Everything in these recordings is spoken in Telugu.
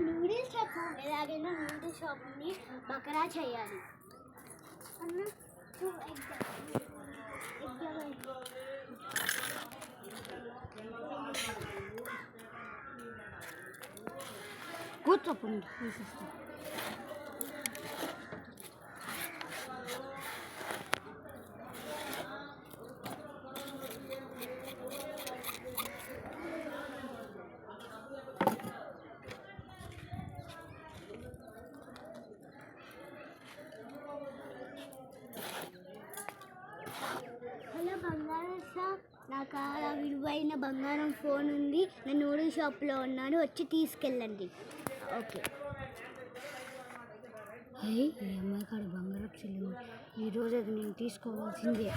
నూడిల్స్ షాప్ ఎలాగైనా నూడిల్స్ షాప్ని బకరా చేయాలి అన్న. కూర్చోపండి తీసేస్తాం. హలో బంగారం షాప్, నాకు ఆ విలువైన బంగారం ఫోన్ ఉంది. నేను నూడిల్స్ షాప్లో ఉన్నాను, వచ్చి తీసుకెళ్ళండి. ఓకే. ఈ అమ్మాయి కాడ బంగారం చెల్లి ఈరోజు అది నేను తీసుకోవాల్సిందే.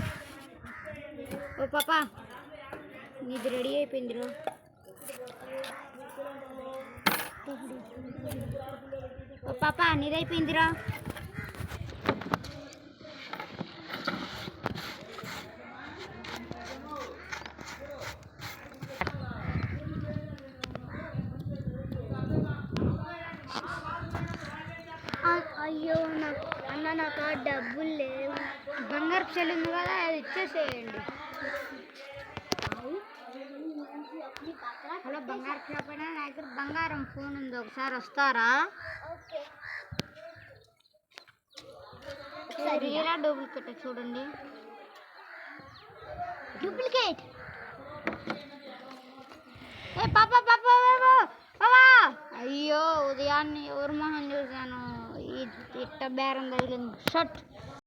ఓ పాపా, నీది రెడీ అయిపోయిందిరా. ఓ పాపా, నీది అయిపోయిందిరా. అయ్యో నాకు ఆ డబ్బులు లేవు. బంగారు చెల్లి ఉంది కదా, అది ఇచ్చేసేయండి. హలో బంగారు షాప్ అయినా, నా దగ్గర బంగారం ఫోన్ ఉంది, ఒకసారి వస్తారా? రియలా డూప్లికేట్ చూడండి. డూప్లికేట్. పాపా పాపా పాపా, అయ్యో ఉదయాన్నే ఎవరు మొహం చూశాను, ఇట్ట బేరం తగిలింది. షర్ట్